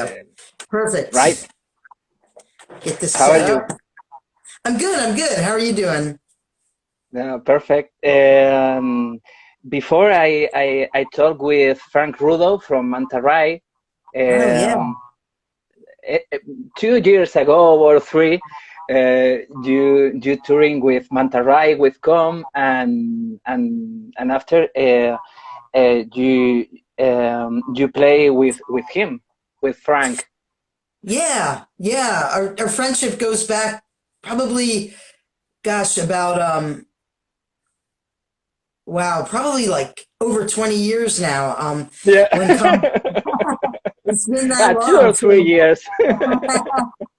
right? Perfect. Get this How are set you? up. I'm good. I'm good. How are you doing? Perfect. Before I talk with Frank Rudo from Monterrey, Oh yeah. um, 2 years ago or three, you touring with Monterrey with Com, and after you play with him, with Frank. Yeah. Yeah. Our friendship goes back probably, gosh, about wow, probably like over 20 years now. Yeah. When come it's been that Two long. or three So years.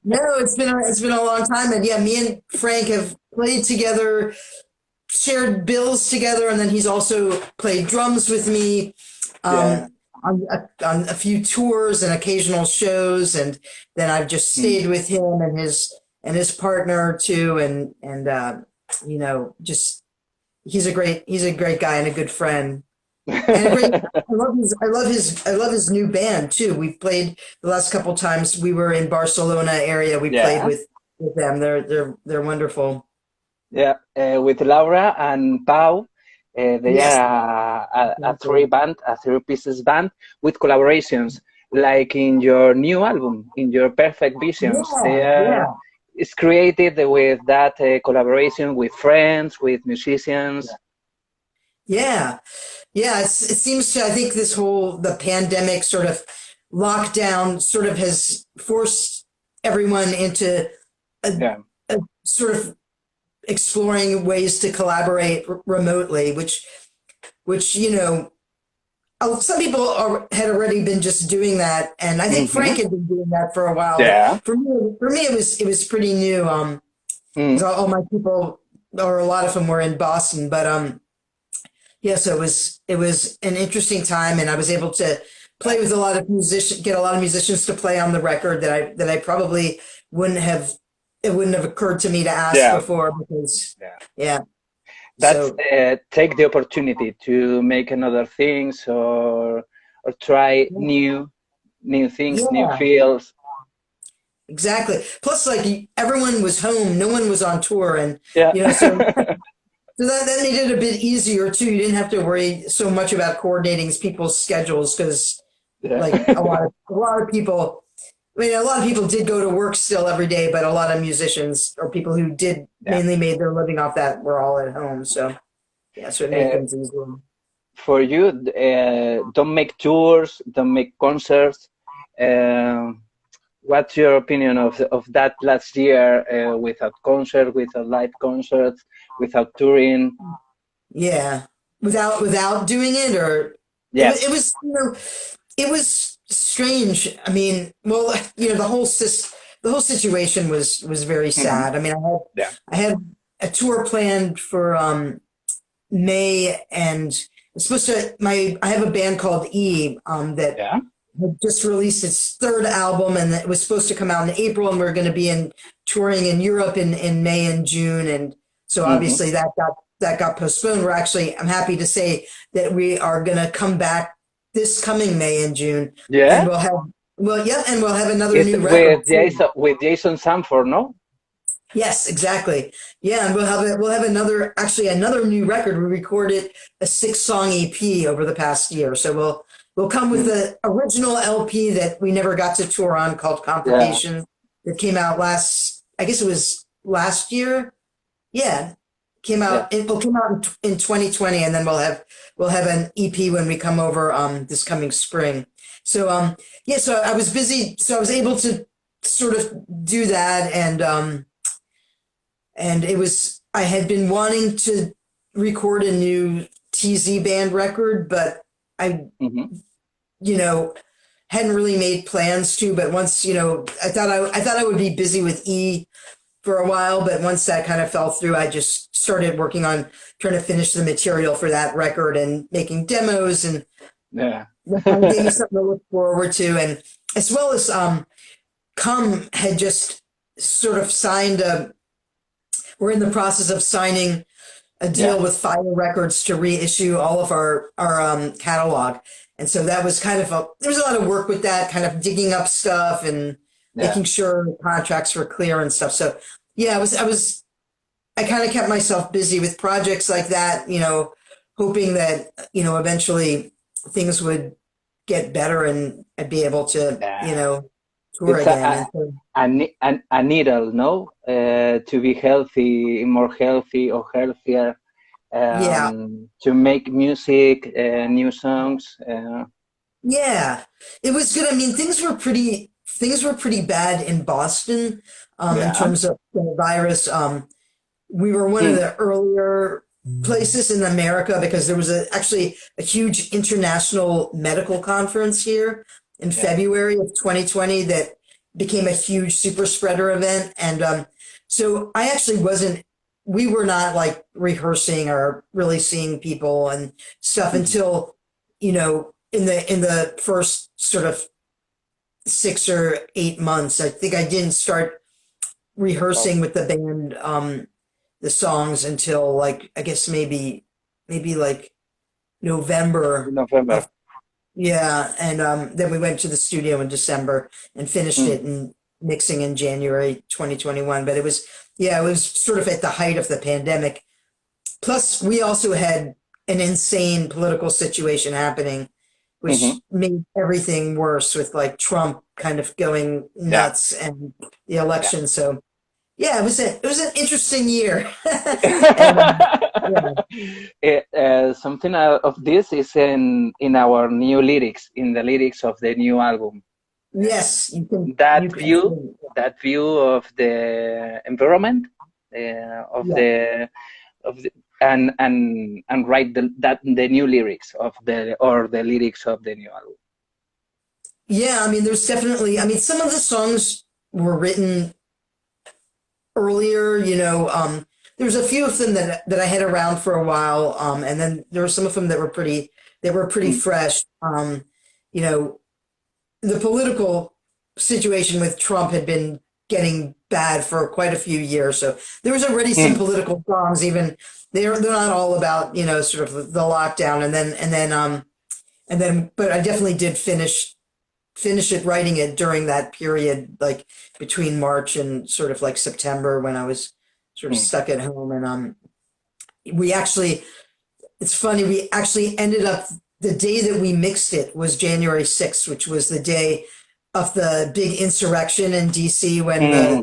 no, it's been a long time. And yeah, me and Frank have played together, shared bills together, and then he's also played drums with me Yeah. on a few tours and occasional shows, and then I've just Mm. stayed with him and his partner too, and just he's a great guy and a good friend and a great. I love his new band too. We've played the last couple times we were in Barcelona area. We played Yeah. with them. They're wonderful. Yeah, with Laura and Pau, they Yes, are a exactly. a three pieces band with collaborations, like in your new album, in your Perfect Visions. They Yeah, are yeah. it's created with that collaboration with friends, with musicians. Yeah, yeah. It seems to. I think the pandemic sort of lockdown sort of has forced everyone into a, Yeah. a sort of exploring ways to collaborate remotely, which some people had already been just doing that, and I think Hmm. Frank had been doing that for a while. But Yeah. for me, it was pretty new. Mm. 'Cause all my people, or a lot of them, were in Boston, but yeah, so it was an interesting time, and I was able to play with a lot of get a lot of musicians to play on the record that I probably wouldn't have. It wouldn't have occurred to me to ask Yeah. before because, Yeah. yeah. That's So take the opportunity to make another things or try new things, new yeah, fields. exactly. Plus, like everyone was home, no one was on tour, and Yeah. so that made it a bit easier too. You didn't have to worry so much about coordinating people's schedules because, Yeah. like a lot of people. I mean, a lot of people did go to work still every day, but a lot of musicians or people who did Yeah. mainly made their living off that were all at home. So yeah, so it made Uh, things easier. for you, don't make tours, don't make concerts. What's your opinion of that last year without concert, without live concerts, without touring? Yeah, without doing it, or Yes. it was strange. I mean, well, the whole situation was very Hmm. sad. I mean, Yeah. I had a tour planned for May, and it's supposed to my I have a band called that Yeah. had just released its third album, and it was supposed to come out in April, and we're going to be in touring in Europe in May and June, and so Hmm. obviously that got postponed. I'm happy to say that we are going to come back this coming May and June, and Yeah. we'll have another It's new record too. With Jason Sanford, no? Yes, exactly. Yeah, and we'll have another new record. We recorded a 6-song EP over the past year. So we'll come with Mm. the original LP that we never got to tour on called Yeah. Complications that came out I guess it was last year. Yeah, Yeah. it will come out in 2020, and then we'll have an EP when we come over this coming spring. So yeah, so I was busy, so I was able to sort of do that, and I had been wanting to record a new TZ band record, but I Hmm. you know hadn't really made plans to. But once I thought I would be busy with for a while, but once that kind of fell through, I just started working on trying to finish the material for that record and making demos, and Yeah. that kind of gave me something to look forward to. And as well as Cum had just sort of we're in the process of signing a Yeah. deal with Fire Records to reissue all of our catalog. and so that was kind of there was a lot of work with that, kind of digging up stuff and Yeah. making sure contracts were clear and stuff. So yeah, I kind of kept myself busy with projects like that, hoping that, eventually things would get better and I'd be able to, Yeah. tour It's again. And so, a needle, no? To be healthy, more healthy or healthier, yeah, to make music, new songs. yeah, it was good. I mean, things were pretty bad in Boston, in Yeah. terms of the virus. We were one of Hmm. the earlier places in America because there was actually a huge international medical conference here in Yeah. February of 2020 that became a huge super spreader event. And so I actually we were not like rehearsing or really seeing people and stuff Mhm. until, in the first sort of 6 or 8 months. I think I didn't start Wow. rehearsing with the band the songs until like I guess maybe like November November. of yeah, and then we went to the studio in December and finished Hmm. it and mixing in January 2021. But it was sort of at the height of the pandemic. Plus, we also had an insane political situation happening, Hmm. which made everything worse with like Trump kind of going Yeah. nuts and the Yeah. election. So yeah, it was an interesting year. And yeah, Something of this is in our new lyrics, in the lyrics of the new album. yes, you That can view, see, that view of the environment, uh, of yeah. the of the, and write the new lyrics of the lyrics of the new album. Yeah, I mean, there's definitely, I mean, some of the songs were written earlier, there's a few of them that I had around for a while. And then there were some of them that were pretty Mm. fresh. You know, the political situation with Trump had been getting bad for quite a few years. So there was already some Mm. political songs, even they're not all about, sort of the lockdown. But I definitely did finish it writing it during that period, like between March and sort of like September when I was sort of Mm. stuck at home. And we actually, it's funny, we actually ended up the day that we mixed it was January 6th, which was the day of the big insurrection in DC when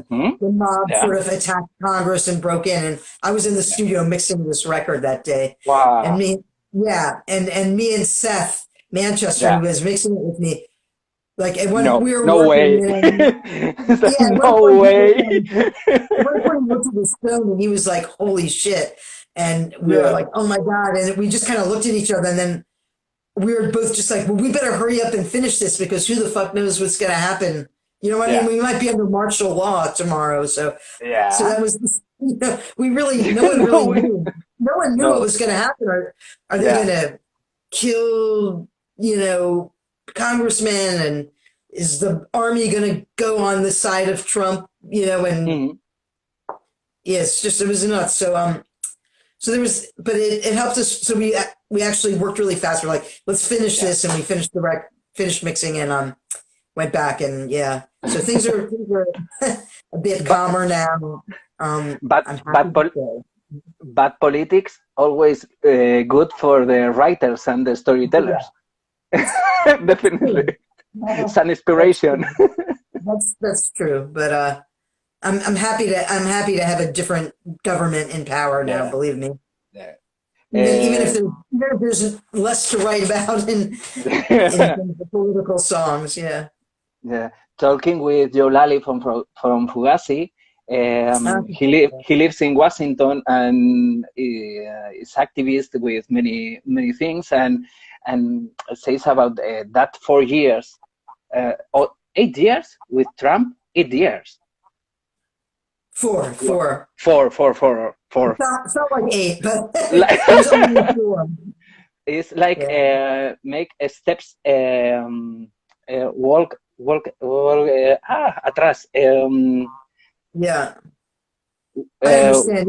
Hmm. the mob Yeah. sort of attacked Congress and broke in. And I was in the Yeah. studio mixing this record that day. And Wow. me and Seth Manchester, who Yeah. was mixing it with me, like No. we were No working way. and yeah, at one No point way. he looked at his phone and he was like, "Holy shit!" And we were Yeah. like, "Oh my god!" And we just kind of looked at each other, and then we were both just like, "Well, we better hurry up and finish this because who the fuck knows what's gonna happen?" You know what I mean? Yeah. We might be under martial law tomorrow, so Yeah. that was no one No really way. knew. No one knew what No. was gonna happen. Are they Yeah. gonna kill, congressmen, and is the army going to go on the side of Trump, and Hmm. yeah, it was nuts. So there was, but it helped us. So we actually worked really fast. We're like, let's finish Yeah. this. And we finished mixing and, went back and yeah. So things are a bit But calmer now. but I'm but happy to pol say. but politics always good for the writers and the Yeah, storytellers. that's Definitely, true. it's an That's inspiration. true. That's true. But, I'm happy to have a different government in power now. Yeah. Believe me. Yeah. Even if there's less to write about in Uh, terms of political songs, yeah. yeah. Talking with Joe Lally from Fugazi, Um, he lives in Washington and is activist with many things and says about that 4 years, or 8 years with Trump, 8 years. Well, four. four. Felt like eight, but Like, it was only four. it's like Yeah, make steps, walk atrás. yeah. I Uh, understand.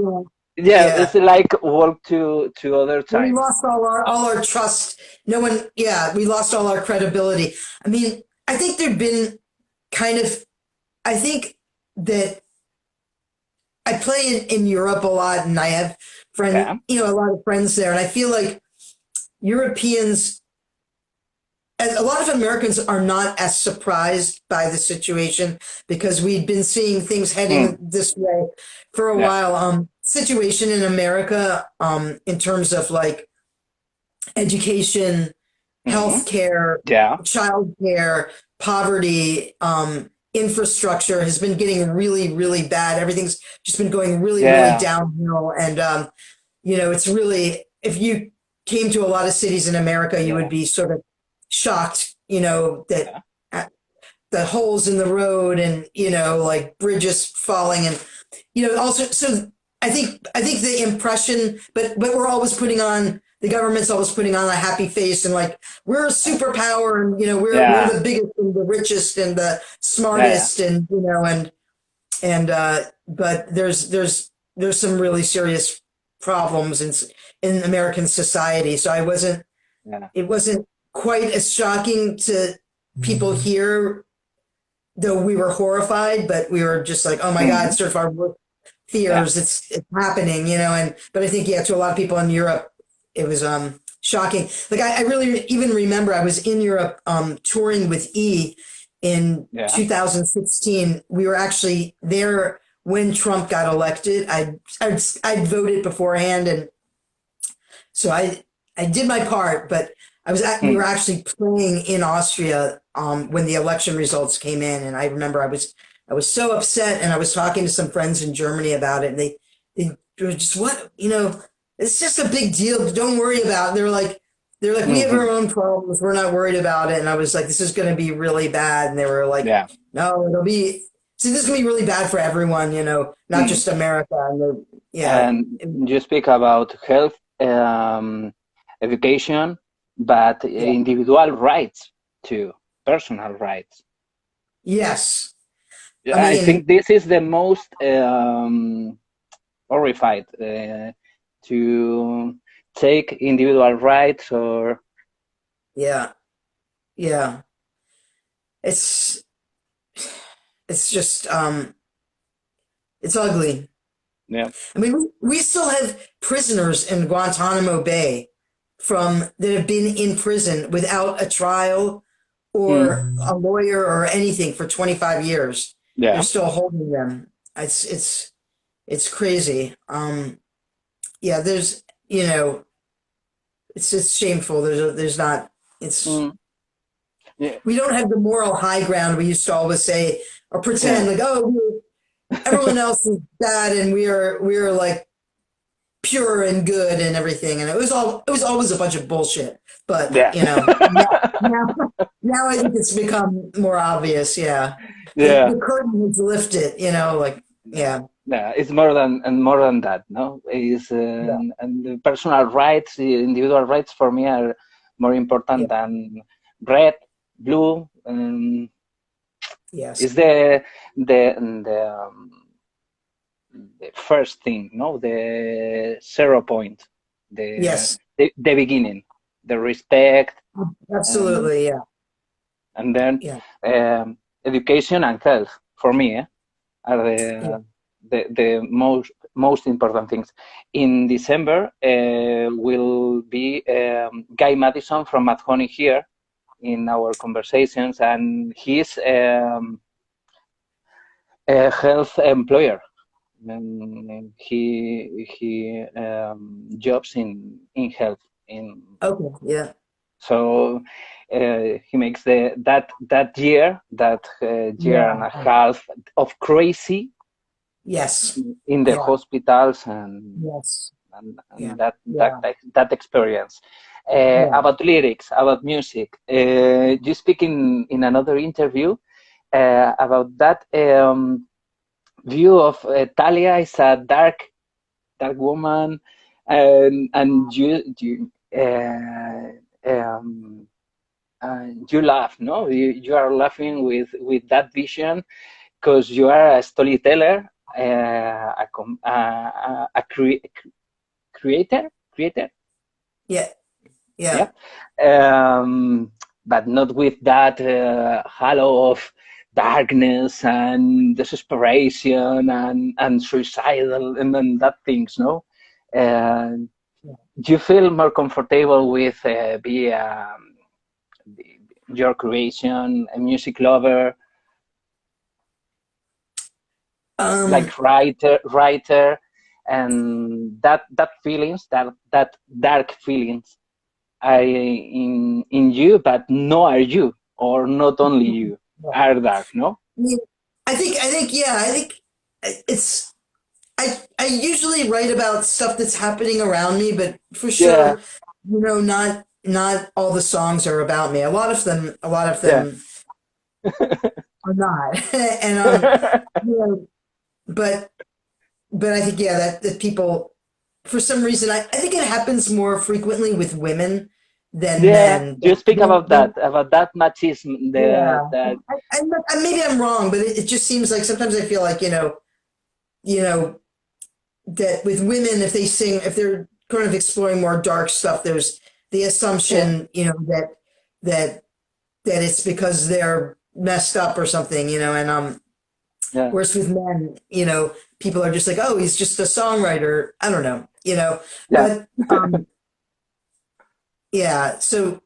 Yeah, Yeah, Yeah. it's like walk to other We time. lost all our trust. No one, yeah, we lost all our credibility. I mean, I think there'd been kind of, I think that I play in Europe a lot and I have Yeah. a lot of friends there. And I feel like Europeans, and a lot of Americans are not as surprised by the situation because we'd been seeing things heading Mm, this way for a yeah. while. Situation in America, in terms of like education, Hmm. healthcare, Yeah. childcare, poverty, infrastructure has been getting really, really bad. Everything's just been going really, really Yeah. downhill. And, it's really, if you came to a lot of cities in America, you would Yeah. be sort of shocked, that Yeah. the holes in the road and, like bridges falling and, also, so I think the impression, but we're always putting on, the government's always putting on a happy face and like, we're a superpower and, we're Yeah. the biggest and the richest and the Yeah. smartest and, but there's some really serious problems in American society. So Yeah. it wasn't quite as shocking to people here, though we were horrified, but we were just like, oh my God, Hmm. sort of our worst Yeah. fears. It's happening, and, but I think, yeah, to a lot of people in Europe, it was, shocking. Like I really even remember I was in Europe, touring with E in Yeah. 2016. We were actually there when Trump got elected. I'd voted beforehand. And so I did my part, but we were Mm. actually playing in Austria, when the election results came in, and I remember I was so upset, and I was talking to some friends in Germany about it, and they were just, what, it's just a big deal. Don't worry about it. They're like, we have Hmm. our own problems. We're not worried about it. And I was like, this is going to be really bad. And they were like, Yeah. no, this is going to be really bad for everyone, not Mm. just America. And yeah, And you speak about health, education, but yeah, individual rights too, personal rights. yes. I I mean, think this is the most horrified to take individual rights or yeah, yeah. It's it's just, it's ugly. yeah. I mean, we still have prisoners in Guantanamo Bay that have been in prison without a trial Mm. or a lawyer or anything for 25 years. They're Yeah. still holding them. It's crazy. Yeah, it's shameful. There's not, it's, Mm. Yeah. we don't have the moral high ground we used to always say or pretend Yeah. like, oh, everyone else is bad and we are like pure and good and everything. And it was always a bunch of bullshit. But, Yeah. now, now I think it's become more obvious. Yeah. Yeah. The curtain has lifted, like, yeah. Yeah, it's more than and more than that. No, is Yeah. and the personal rights, the individual rights for me are more Yeah. important than red, blue. Yes. Is the first thing, no, the 0 point, the Yes. the beginning, the respect, and Absolutely. Yeah. and then Yeah. education and health for me are Yeah. the most important things. In December will be Guy Madison from Madhoney here in our conversations, and he's a health employer. He jobs in health in Okay. Yeah. so he makes that year year and Yeah. a half of crazy Yes. in the Yeah. hospitals and Yes. Yeah. Yeah. that experience. Yeah. About lyrics, about music. You speak in another interview about that view of Thalia is a dark woman, and you laugh, no? You are laughing with that vision because you are a storyteller creator. Yeah, yeah. Yeah, but not with that halo of darkness and desperation and suicidal and that things. No, uh, do you feel more comfortable with be your creation, a music lover, Um, like writer, and that feelings, that dark feelings are in you, but no are you, or not only you are dark, no? yeah. Yeah, I think it's, I usually write about stuff that's happening around me, but for Yeah, sure, not all the songs are about me. A lot of yeah. them are not. And you know, but I think, yeah, that people, for some reason, I think it happens more frequently with women than Yeah, men. you speak They, about that machismo, yeah, that maybe I'm wrong, but it just seems like sometimes I feel like, you know, that with women, if they sing, if they're kind of exploring more dark stuff, there's the yeah, assumption, that it's because they're messed up or something, and yeah, whereas with men, people are just like, oh, he's just a songwriter. I don't know, yeah, but yeah. So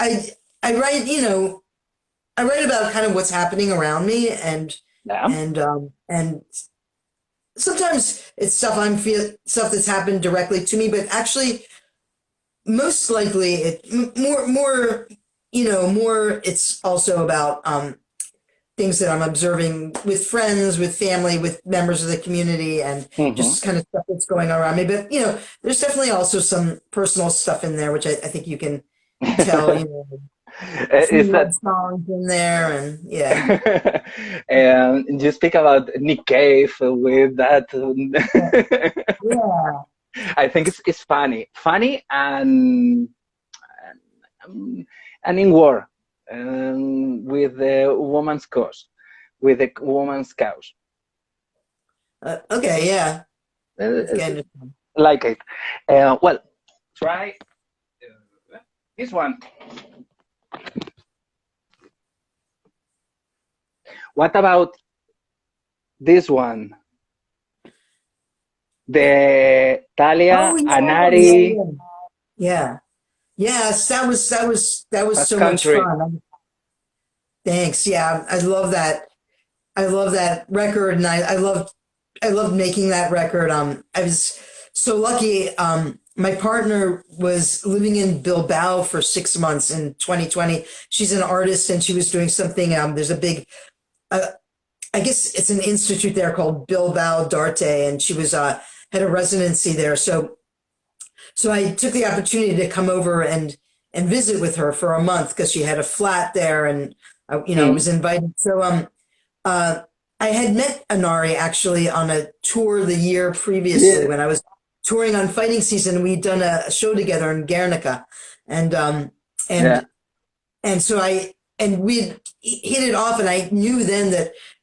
I I write, I write about kind of what's happening around me, yeah. and sometimes it's stuff that's happened directly to me, but actually most likely more, more it's also about things that I'm observing with friends, with family, with members of the community, and Hmm. just kind of stuff that's going on around me. But there's definitely also some personal stuff in there, which I think you can tell. A few Is love that songs in there, and yeah. and you speak about Nick Cave with that. Yeah. I think it's funny um, and in war, with the woman's cause, with the woman's cause. Okay, yeah. That's Uh, kind of like it. Well, try this one. What about this one? The Oh Thalia yeah, yeah, Anari yeah. Yeah. Yes, that was Fast so much Country. fun. Thanks. Yeah, I love that. I love that record, and I loved making that record. I was so lucky. My partner was living in Bilbao for 6 months in 2020. She's an artist, and she was doing something. There's a big, uh, I guess it's an institute there called Bilbao Darte, and she was had a residency there. So I took the opportunity to come over and visit with her for a month because she had a flat there, and I Mm. was invited. So uh, I had met Anari actually on a tour the year previously Yeah, when I was touring on Fighting Season. We'd done a show together in Guernica, and yeah. and so we hit it off, and I knew then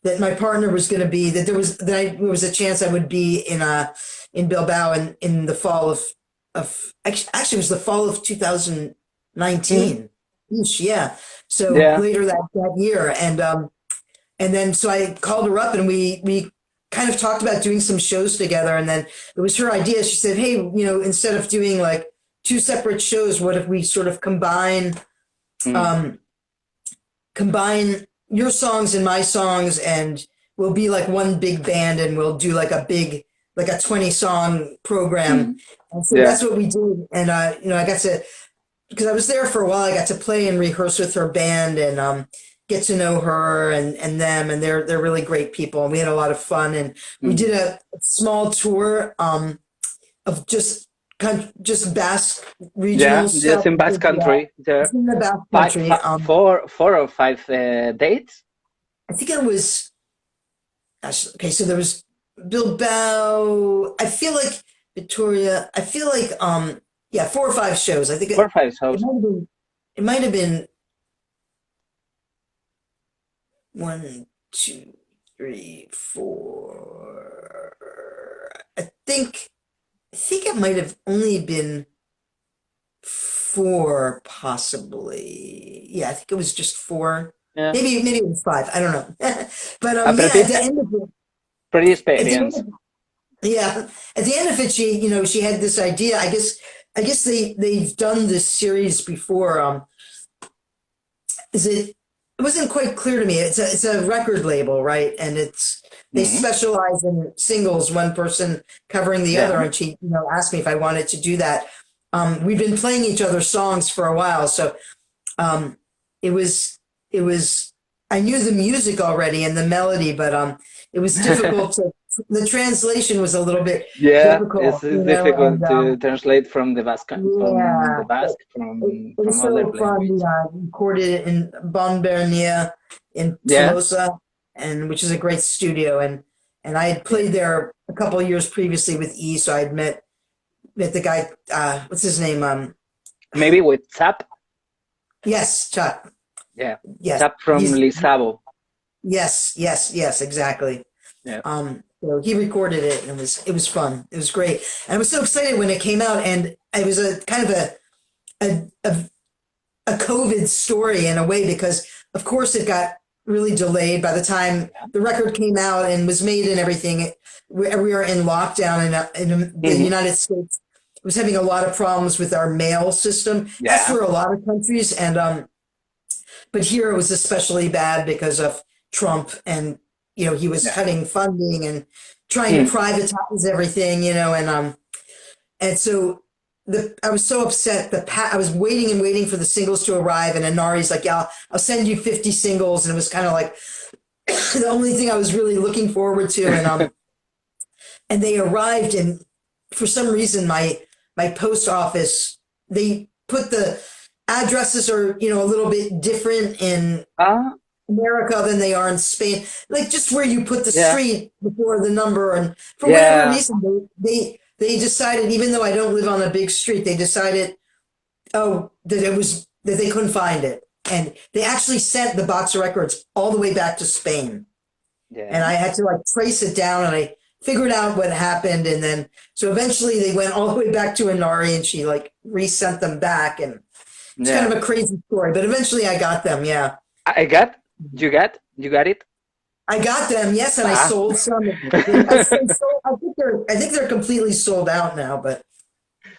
that my partner was going to be that there was a chance I would be in Bilbao in the fall of actually it was the fall of Mm. 2019. Yeah, so Yeah. later that year, and then so I called her up, and we kind of talked about doing some shows together, and then it was her idea. She said, hey, instead of doing like two separate shows, what if we sort of Mm. um combine your songs and my songs, and we'll be like one big band, and we'll do like a 20 song program. Mm. And so Yeah. that's what we did. And I got to, because I was there for a while, I got to play and rehearse with her band, and get to know her and them, and they're really great people, and we had a lot of fun. And we Mm. did a small tour of just Basque Yeah. regional Just stuff. in Basque Country. Yeah. It's in the Basque Five, Country. four or five dates. I think it was, gosh, okay, so there was Bilbao. I feel like Victoria. I feel like yeah, 4 or 5 shows. I think 4 or 5 it shows. might have been it might have been one, two. 3, 4. I think it might have only been 4, possibly. Yeah, I think it was just 4. Yeah. Maybe it was 5. I don't know. But A yeah, pretty, pretty at the end experience. of yeah, at the end of it, she had this idea. I guess they've done this series before. Is it wasn't quite clear to me. It's a record label, right? And they Mm-hmm. specialize in singles, one person covering the Yeah. other. And she, asked me if I wanted to do that. We've been playing each other's songs for a while, so um, it was it was I knew the music already and the melody, but it was difficult to. The translation was a little bit Yeah, difficult, it's and difficult to translate from the yeah, Basque, it from was other so fun. language. Recorded it in Bonbernia in Yeah. Tolosa, and which is a great studio. And I had Yeah. played there a couple of years previously with E, so I'd met the guy. What's his name? Maybe with Zap. Yes, Chuck. Yeah. Yes, Zap from Lisabo. yes, exactly. Yeah. So he recorded it, and it was fun. It was great, and I was so excited when it came out, and it was a kind of a COVID story in a way, because of course it got really delayed by the time the record came out and was made and everything. We were in lockdown, in the Hmm. United States was having a lot of problems with our mail system, as Yeah. for a lot of countries, and but here it was especially bad because of Trump, and he was Yeah. cutting funding and trying to Mm. privatize everything, and so I was so upset. I was waiting and waiting for the singles to arrive, and Anari's like, "Yeah, I'll send you 50 singles," and it was kind of like the only thing I was really looking forward to, and they arrived, and for some reason my post office, they put the addresses are a little bit different in Ah, America than they are in Spain. Like just where you put the yeah. street before the number, and for whatever Yeah. reason, they decided, even though I don't live on a big street, they decided, that they couldn't find it, and they actually sent the box of records all the way back to Spain, and Yeah. I had to like trace it down, and I figured out what happened, and then so eventually they went all the way back to Inari, and she like resent them back, and it's kind Yeah. of a crazy story, but eventually I got them. Yeah. I got. You got it. I got them, yes, and I Ah. sold some. I think they're completely sold out now, but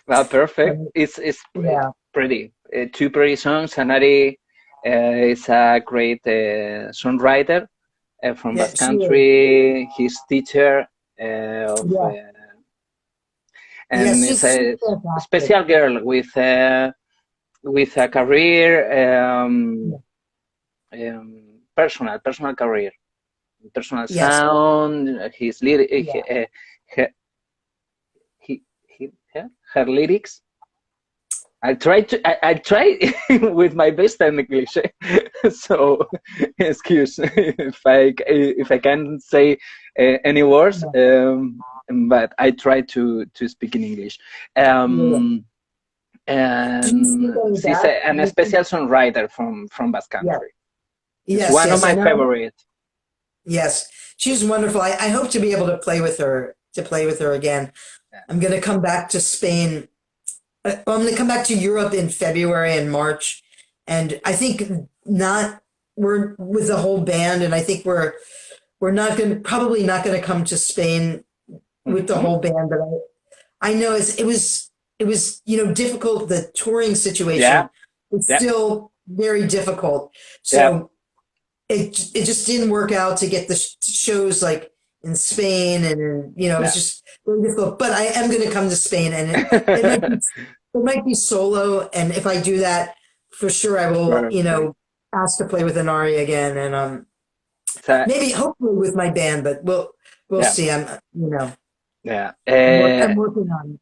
Well, perfect. um, It's yeah, pretty. Two pretty songs. Hanari is a great songwriter from yeah, Basque she is. Country. He's teacher of, Yeah, yeah, and is she's a fantastic. special girl with a career, Yeah. personal career, personal Yes, sound. His lyric, yeah, her, her lyrics. I try with my best in English. So excuse if I can't say any words, yeah, but I try to speak in English. yeah. Do you speak And any she's back? a special songwriter from Basque Yeah, Country. It's yes, one of yes, my and favorites. yes, she's wonderful. I hope to be able to play with her again. Yeah. I'm going to come back to Spain. I'm going to come back to Europe in February and March, and I think not. We're with the whole band, and I think we're not going to probably not going to come to Spain with the Mhm. whole band. But I know it was difficult. The touring Yeah, situation was yeah, still very difficult. yeah, So it just didn't work out to get the shows like in Spain, and it was yeah. just very difficult. But I am going to come to Spain, and it might be solo, and if I do that, for sure I will Perfect. ask to play with Inari again, and So, maybe hopefully with my band, but we'll yeah, see. yeah. I'm working on it.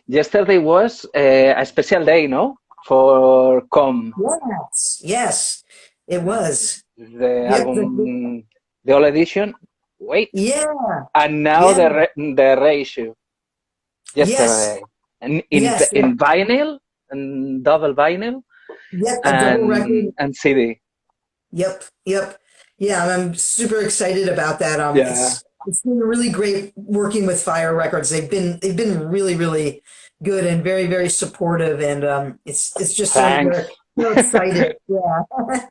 Yesterday was a special day, no? For Com, Yes, it was. the Yeah, album, the old edition. Wait, yeah, and now yeah, the reissue yes, yesterday, and yes, in vinyl and double vinyl yep, a double record. and CD. Yep. Yeah, I'm super excited about that. Yeah. It's been really great working with Fire Records. They've been really really good and very very supportive, and it's just Thanks. we're excited. Yeah,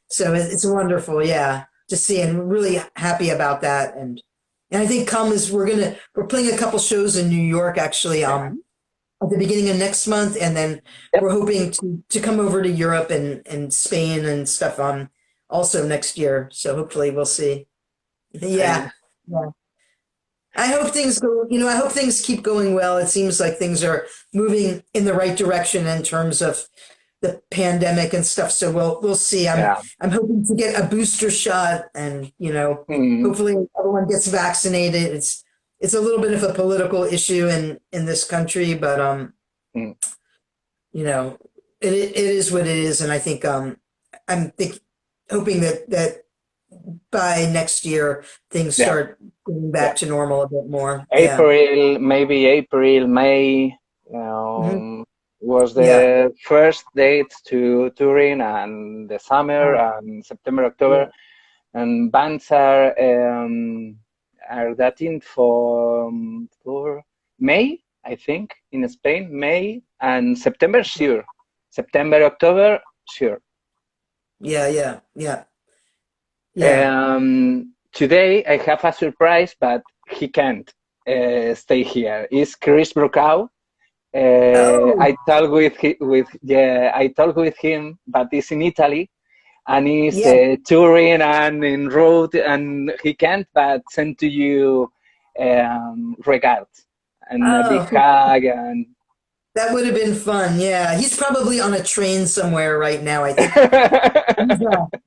so it's wonderful. Yeah, to see and really happy about that. And I think come is we're playing a couple shows in New York actually. Yeah. At the beginning of next month, and then Yep. we're hoping to come over to Europe and Spain and stuff also next year. So hopefully we'll see. Yeah, Thanks. yeah. I hope things go. I hope things keep going well. It seems like things are moving in the right direction in terms of the pandemic and stuff. So we'll see. Yeah. I'm hoping to get a booster shot, and Mm, hopefully everyone gets vaccinated. It's a little bit of a political issue in this country, but mm. you know, it is what it is, and I think I'm hoping that by next year things Yeah. start getting Yeah. back to normal a bit more. Yeah. April, maybe April, May, Hmm. was Yeah. the first dates to touring, and the summer Uh, and September, yeah. October, and bands are dating for May, I think, in Spain, May and September, sure. September, October, sure. Yeah. Yeah. Yeah. Yeah. Today I have a surprise, but he can't stay here. It's Chris Brokaw. Oh. I talked I talked with him, but he's in Italy and he's Yeah. touring and in road, and he can't but send to you regards and a big Oh. hug and That would have been fun. Yeah. He's probably on a train somewhere right now. I think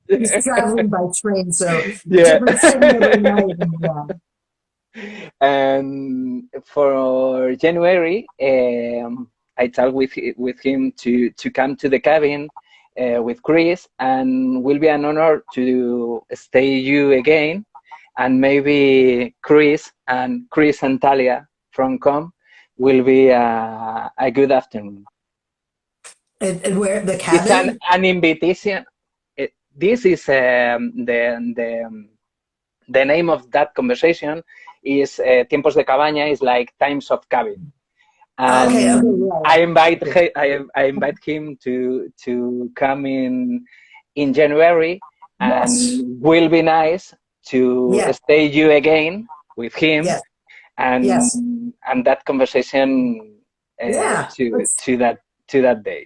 he's traveling by train, so yeah. different city every night. And, yeah. And for January, I talked with him to come to the cabin with Chris, and will be an honor to stay you again, and maybe Chris and Thalia from Com will be a good afternoon. And where the It's cabin? an invitation. This is the name of that conversation is Tiempos de Cabaña, is like times of cabin, Okay. Okay. and Yeah. I invite Yeah. I invite him to come in January, Yes. and will be nice to Yes. stay you again with him, Yes. and Yes. that conversation Yeah. to that day.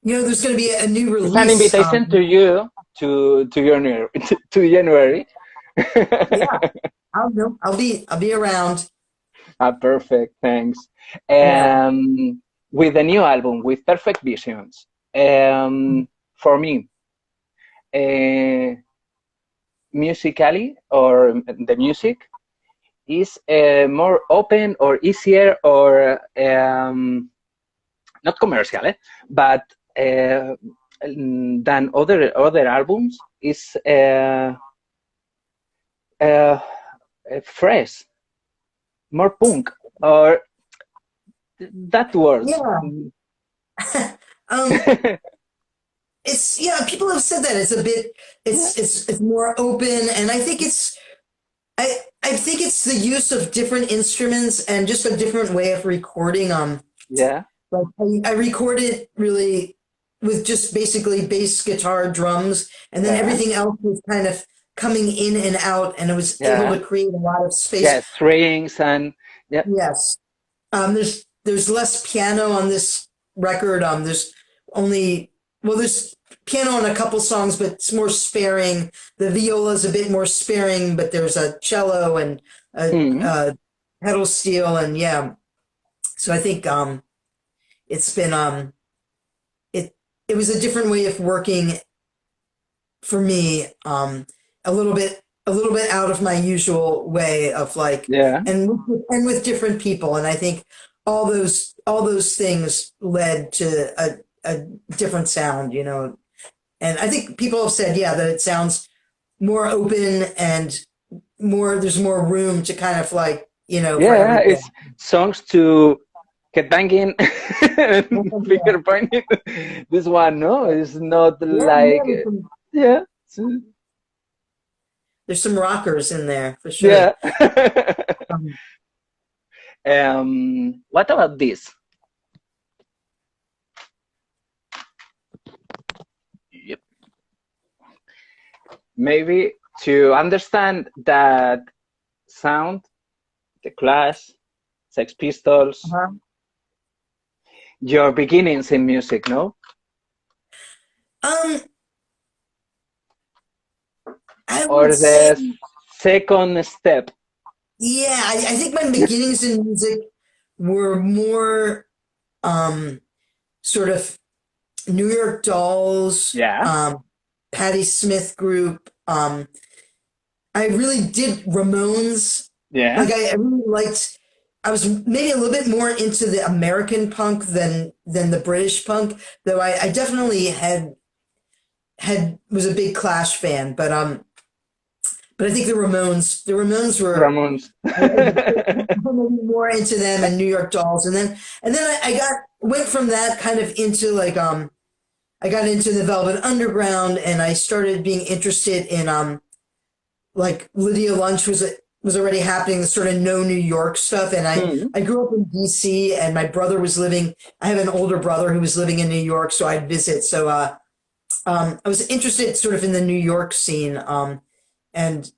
There's going to be a new It's an release. invitation to you to January to January. Yeah. I'll be around. Perfect, thanks. Yeah. With the new album, with Perfect Visions, for me, uh, musically, or the music is more open or easier, or not commercial, but than other albums, is uh, fresh, more punk, or that words. Yeah. um, it's yeah. People have said that it's a bit. Yeah, It's more open, and I think it's the use of different instruments and just a different way of recording. yeah, Like I recorded really with just basically bass, guitar, drums, and then yeah, everything else was kind of coming in and out, and it was able yeah, to create a lot of space. yeah. Strings and yeah. Yes. There's less piano on this record. There's only there's piano on a couple songs, but it's more sparing. The viola's a bit more sparing, but there's a cello and Mm, a pedal steel, and yeah. So I think it's been it was a different way of working for me. A little bit out of my usual way of like, yeah, and with different people, and I think all those things led to a different sound, and I think people have said, yeah, that it sounds more open and there's more room to kind of like, for yeah. everything. It's songs to headbanging and Yeah, finger pointing. This one, no, it's not yeah, like yeah, yeah. there's some rockers in there for Yeah. sure. Um, What about this? Yep. Maybe to understand that sound, the Clash, Sex Pistols, uh-huh. your beginnings in music, no? um, I would Or say, the second step? yeah, I think my beginnings in music were more sort of New York Dolls, Yeah, Patti Smith group. I really did Ramones. yeah. Like I really liked. I was maybe a little bit more into the American punk than the British punk, though I definitely had was a big Clash fan. But I think the Ramones were Ramones. maybe more into them and New York Dolls, and then I got went from that kind of into like I got into the Velvet Underground and I started being interested in like Lydia Lunch was already happening, the sort of no New York stuff. And I, Hmm. I grew up in DC and my brother was living, I have an older brother who was living in New York, so I'd visit. So I was interested sort of in the New York scene, and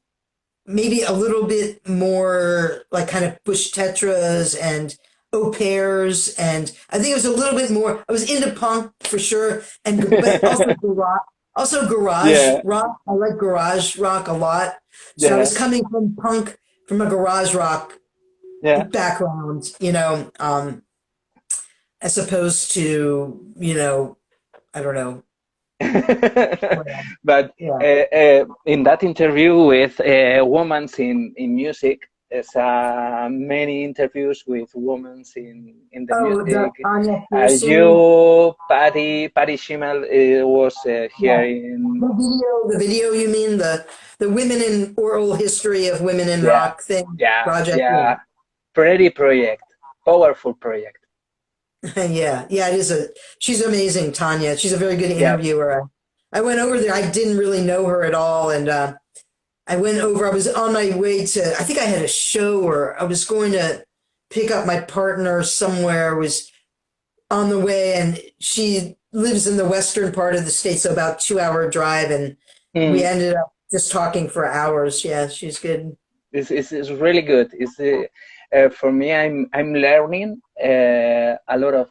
maybe a little bit more like kind of Bush Tetras and Au Pairs, and I think it was a little bit more. I was into punk for sure, and but also garage Yeah, rock. I like garage rock a lot. So I yeah, was coming from punk from a garage rock yeah. background, as opposed to I don't know. Well, But yeah. in that interview with women in music, there's many interviews with women in the Oh, the music. Anya Pearson. You, Patty Schimmel was here Yeah. in. The video you mean the women in oral history of women in Yeah, rock thing yeah, project? yeah. Pretty project, powerful project. Yeah, yeah, it is she's amazing, Tanya. She's a very good Yeah. interviewer. I went over there. I didn't really know her at all, and I went over. I was on my way to. I think I had a show, or I was going to pick up my partner somewhere. Was on the way, and she lives in the western part of the state, so about 2 hour drive, and we Mm. ended up just talking for hours. Yeah, she's good. It's really good. For me, I'm learning a lot of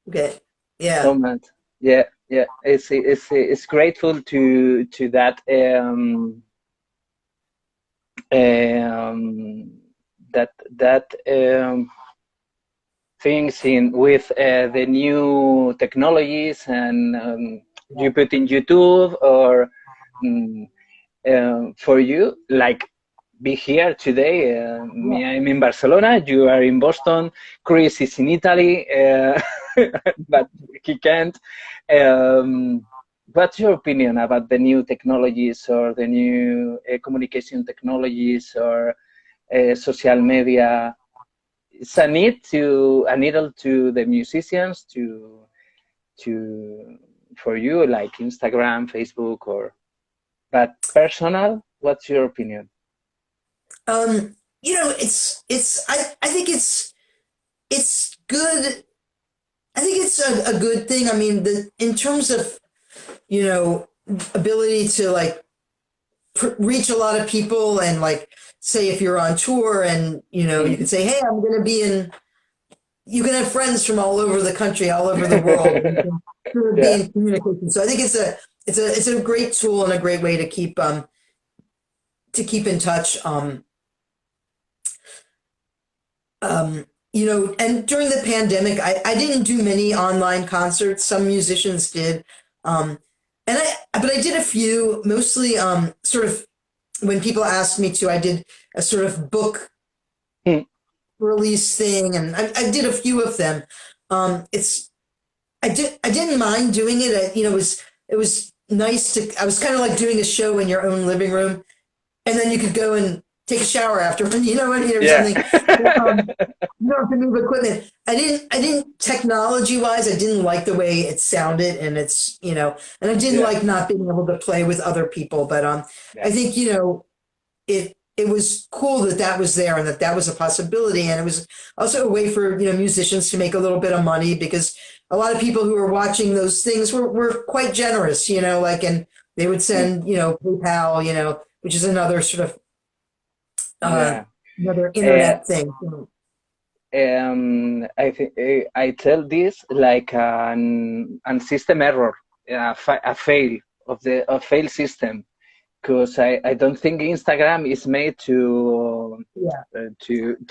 Okay, yeah. so much. Yeah, yeah. It's grateful to um, that things in with the new technologies and you put in YouTube or um, for you like be here today. Yeah. Me, I'm in Barcelona. You are in Boston. Chris is in Italy, but he can't. Um, what's your opinion about the new technologies or the new communication technologies or social media? It's a needle to the musicians to for you like Instagram, Facebook, or but personal. What's your opinion? I think it's good. I think it's a good thing. I mean, in terms of, you know, ability to like reach a lot of people and like say if you're on tour and you can Mm. say, hey, I'm going to be in. You can have friends from all over the country, all over the world, and you can sort of be Yeah. in communication. So I think it's a great tool and a great way to keep in touch. And during the pandemic, I didn't do many online concerts. Some musicians did. Um, but I did a few, mostly sort of when people asked me to, I did a sort of book Mm. release thing, and I did a few of them. I didn't mind doing it. It was nice to. I was kind of like doing a show in your own living room, and then you could go and take a shower after, you know what I mean, or Yeah. something. You don't have to move equipment. I didn't technology wise, I didn't like the way it sounded, and it's, you know, and I didn't Yeah. like not being able to play with other people. But Yeah. I think, you know, it was cool that that was there and that that was a possibility, and it was also a way for, you know, musicians to make a little bit of money, because a lot of people who were watching those things were quite generous, you know, like, and they would Mm. send, you know, PayPal, you know, which is another sort of uh, Yeah. another Uh, internet thing. I think I tell this like an system error, a fail of the a fail system, because I don't think Instagram is made Yeah,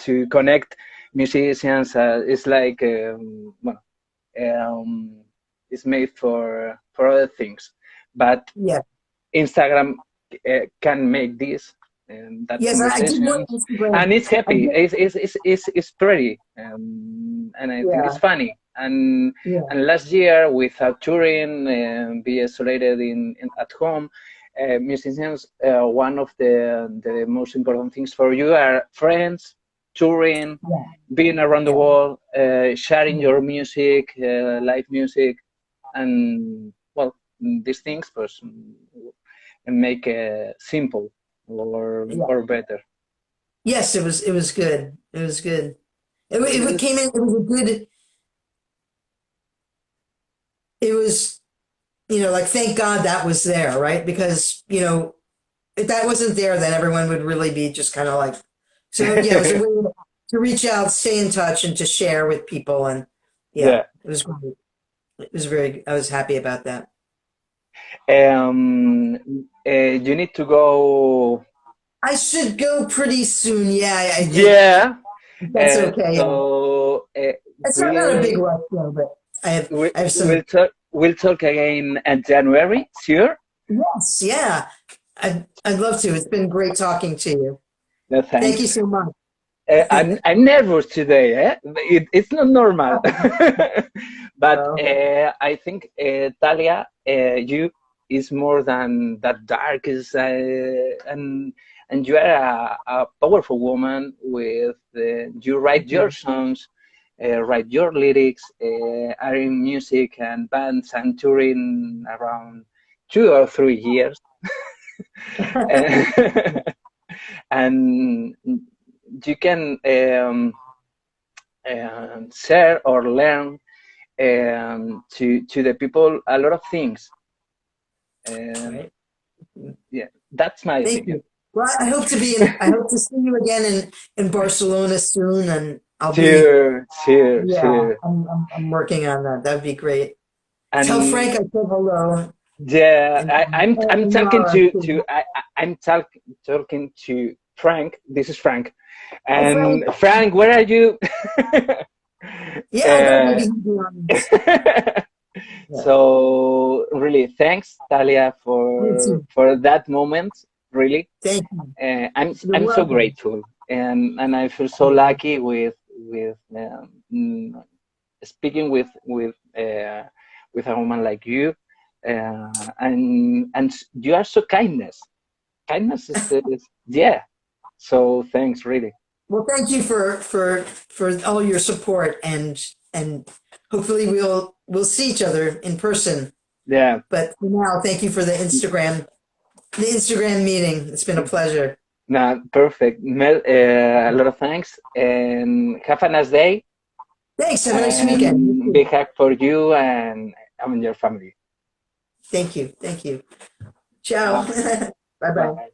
to connect musicians. It's like well, um, it's made for other things, but yeah. Instagram can make this that Yes, I did one conversations, Instagram. and it's I happy. did, It's pretty, and I think it's yeah, funny. yeah, And last year, without touring, be isolated at home, musicians. One of the most important things for you are friends, touring, yeah, being around the yeah, world, sharing yeah, your music, live music, and well, these things, but and make it simple yeah. or better. Yes, it was good. It was good. It Yes. came in. It was a good. It was, you know, like, thank God that was there, right? Because, you know, if that wasn't there, then everyone would really be just kind of like. So yeah, it was a way to reach out, stay in touch, and to share with people, and yeah, Yeah. it was great. It was very. I was happy about that. You need to go. I should go pretty soon. Yeah, Yeah. that's okay. Yeah. So It's not a big we'll rush though, but I have some. we'll talk again in January. Sure. Yes, yeah. I'd love to. It's been great talking to you. No, Thank thanks. you so much. I'm nervous today. It's not normal, but So, I think Thalia, you is more than that dark. Is and you are a powerful woman with you write thank your you. songs, write your lyrics, are in music and bands and touring around 2 or 3 years. And you can share or learn to the people a lot of things. Um, Right. yeah, that's my Thank opinion. you. Well, I hope to be in. I hope to see you again in Barcelona soon, and I'll be. Sure, sure, Yeah, sure. I'm working on that. That'd be great. Tell And Frank I said hello, yeah, and I'm and talking Laura to too. I'm talking to Frank. This is Frank. Hi, Frank. And Frank, where are you? Yeah, I thought uh, maybe he'd be on this. Yeah, so really, thanks, Talia, you too. for that moment. Really, Thank you. You're I'm so welcome. grateful, and I feel so lucky with speaking with a woman like you, and you are so kindness is yeah. So thanks, really. Well, thank you for all your support, and hopefully we'll see each other in person. Yeah. But for now, thank you for the Instagram meeting. It's been a pleasure. No, perfect. Mel, a lot of thanks, and have a nice day, Thanks. Have a nice weekend. You and too. big hug for you and your family. Thank you. Thank you. Ciao. Bye. Bye bye. Bye.